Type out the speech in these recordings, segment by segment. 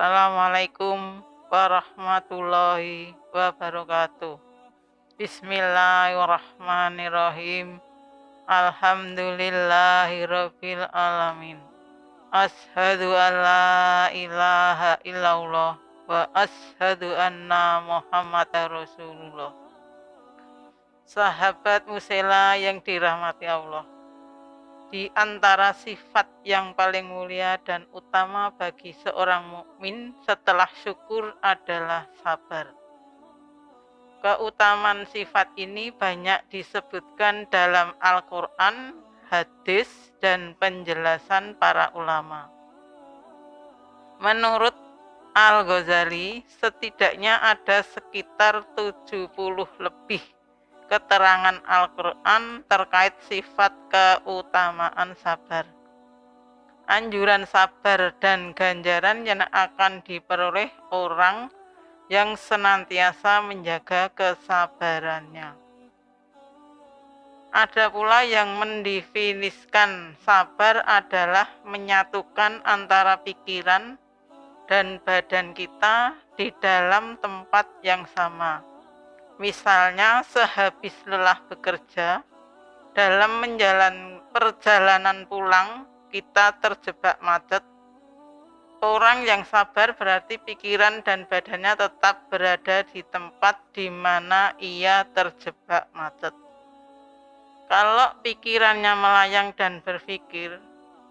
Assalamualaikum warahmatullahi wabarakatuh. Bismillahirrahmanirrahim. Alhamdulillahirabbil alamin. Asyhadu an la ilaha illallah wa asyhadu anna Muhammadar Rasulullah. Sahabat Musela yang dirahmati Allah. Di antara sifat yang paling mulia dan utama bagi seorang mukmin setelah syukur adalah sabar. Keutamaan sifat ini banyak disebutkan dalam Al-Quran, hadis, dan penjelasan para ulama. Menurut Al-Ghazali, setidaknya ada sekitar 70 lebih keterangan Al-Quran terkait sifat keutamaan sabar. Anjuran sabar dan ganjaran yang akan diperoleh orang yang senantiasa menjaga kesabarannya. Ada pula yang mendefinisikan sabar adalah menyatukan antara pikiran dan badan kita di dalam tempat yang sama. Misalnya sehabis lelah bekerja, dalam perjalanan pulang kita terjebak macet. Orang yang sabar berarti pikiran dan badannya tetap berada di tempat di mana ia terjebak macet. Kalau pikirannya melayang dan berpikir,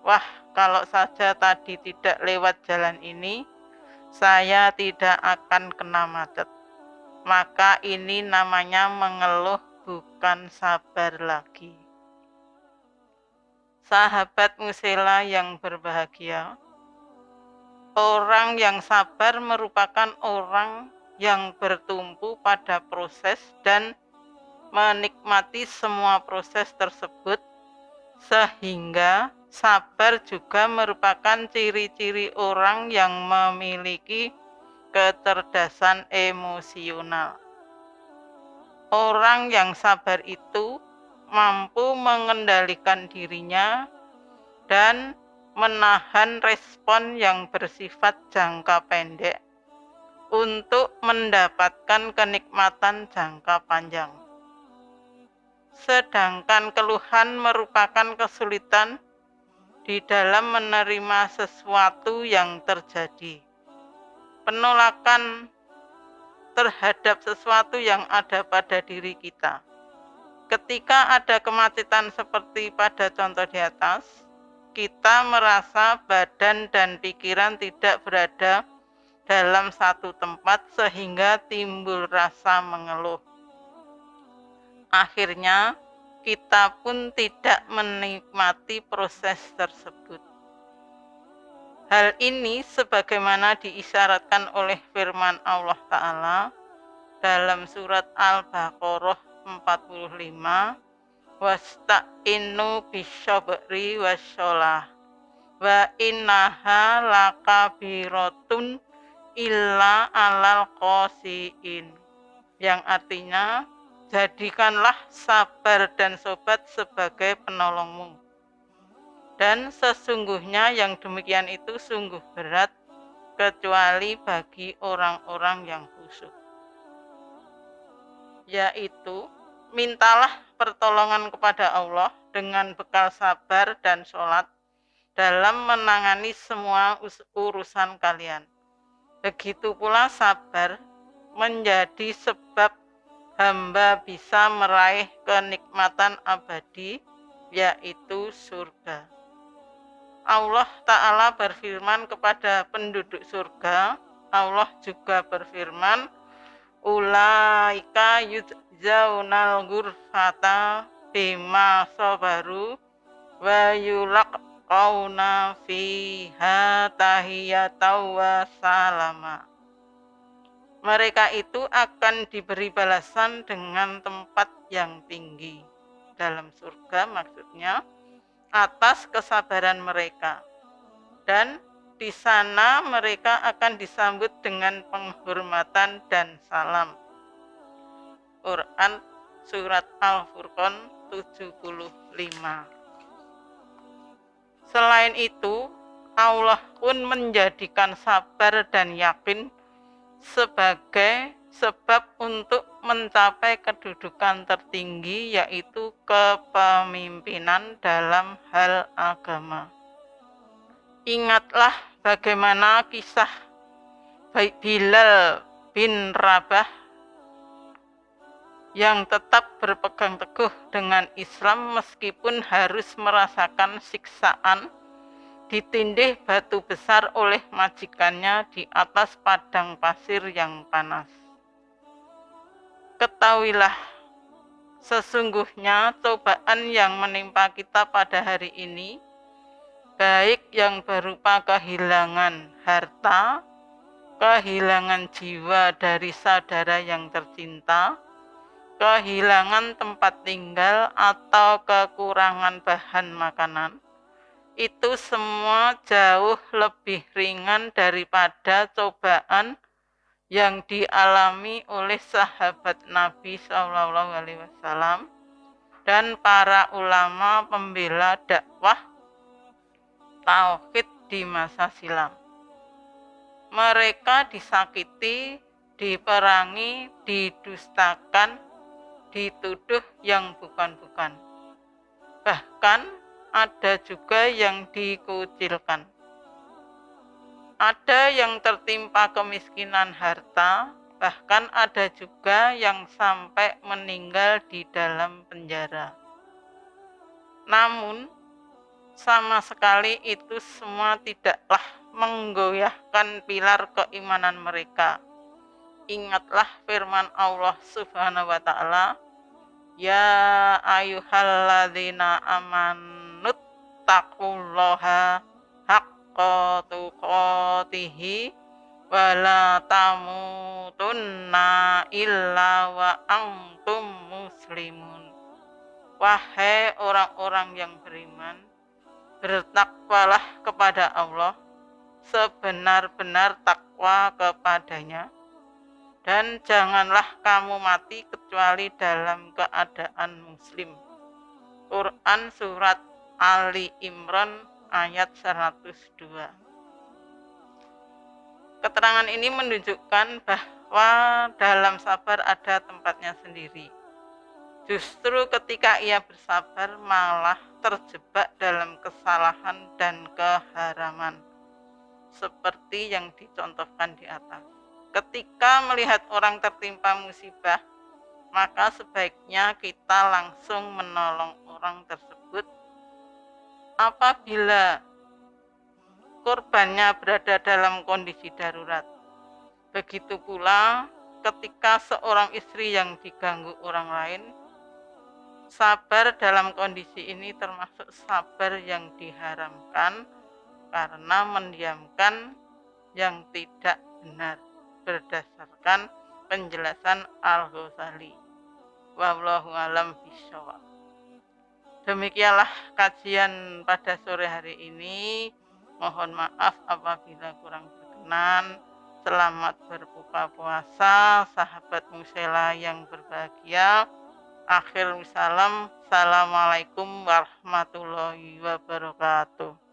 wah kalau saja tadi tidak lewat jalan ini, saya tidak akan kena macet. Maka ini namanya mengeluh, bukan sabar lagi. Sahabat Musela yang berbahagia, orang yang sabar merupakan orang yang bertumpu pada proses dan menikmati semua proses tersebut, sehingga sabar juga merupakan ciri-ciri orang yang memiliki kecerdasan emosional. Orang yang sabar itu mampu mengendalikan dirinya dan menahan respon yang bersifat jangka pendek untuk mendapatkan kenikmatan jangka panjang. Sedangkan keluhan merupakan kesulitan di dalam menerima sesuatu yang terjadi. Penolakan terhadap sesuatu yang ada pada diri kita. Ketika ada kemacetan seperti pada contoh di atas, kita merasa badan dan pikiran tidak berada dalam satu tempat sehingga timbul rasa mengeluh. Akhirnya, kita pun tidak menikmati proses tersebut. Hal ini sebagaimana diisyaratkan oleh firman Allah Ta'ala dalam surat Al-Baqarah 45, wasta'inu bisyabri wasyolah wa innaha lakabiratun illa alal qasiin, yang artinya jadikanlah sabar dan sobat sebagai penolongmu, dan sesungguhnya yang demikian itu sungguh berat kecuali bagi orang-orang yang khusyuk. Yaitu, mintalah pertolongan kepada Allah dengan bekal sabar dan sholat dalam menangani semua urusan kalian. Begitu pula sabar menjadi sebab hamba bisa meraih kenikmatan abadi, yaitu surga. Allah Ta'ala berfirman kepada penduduk surga, Allah juga berfirman, ulaika yujzaunal ghurfata bima sabaru wa yulaqauna fiha tahiyatan wa salama. Mereka itu akan diberi balasan dengan tempat yang tinggi. Dalam surga maksudnya atas kesabaran mereka. Dan di sana mereka akan disambut dengan penghormatan dan salam. Quran Surat Al-Furqan 75. Selain itu, Allah pun menjadikan sabar dan yakin sebagai sebab untuk mencapai kedudukan tertinggi, yaitu kepemimpinan dalam hal agama. Ingatlah bagaimana kisah Bilal bin Rabah yang tetap berpegang teguh dengan Islam meskipun harus merasakan siksaan ditindih batu besar oleh majikannya di atas padang pasir yang panas. Ketahuilah, sesungguhnya cobaan yang menimpa kita pada hari ini, baik yang berupa kehilangan harta, kehilangan jiwa dari saudara yang tercinta, kehilangan tempat tinggal, atau kekurangan bahan makanan, itu semua jauh lebih ringan daripada cobaan yang dialami oleh sahabat Nabi SAW dan para ulama pembela dakwah tauhid di masa silam. Mereka disakiti, diperangi, didustakan, dituduh yang bukan-bukan. Bahkan ada juga yang dikucilkan. Ada yang tertimpa kemiskinan harta, bahkan ada juga yang sampai meninggal di dalam penjara. Namun, sama sekali itu semua tidaklah menggoyahkan pilar keimanan mereka. Ingatlah firman Allah Subhanahu wa Ta'ala, "Ya ayyuhalladzina amanut taqullaha haqqa tuqatih wa la tamutunna illa wa antum muslimun." Wahai orang-orang yang beriman, bertakwalah kepada Allah sebenar-benar takwa kepadanya, dan janganlah kamu mati kecuali dalam keadaan muslim. Quran Surat Ali Imran ayat 102. Keterangan ini menunjukkan bahwa dalam sabar ada tempatnya sendiri. Justru ketika ia bersabar malah terjebak dalam kesalahan dan keharaman, seperti yang dicontohkan di atas. Ketika melihat orang tertimpa musibah, maka sebaiknya kita langsung menolong orang tersebut apabila korbannya berada dalam kondisi darurat. Begitu pula ketika seorang istri yang diganggu orang lain, sabar dalam kondisi ini termasuk sabar yang diharamkan karena mendiamkan yang tidak benar berdasarkan penjelasan Al-Ghazali. Wallahu a'lam bishawab. Demikianlah kajian pada sore hari ini. Mohon maaf apabila kurang berkenan. Selamat berbuka puasa, sahabat Musela yang berbahagia. Akhir salam. Assalamualaikum warahmatullahi wabarakatuh.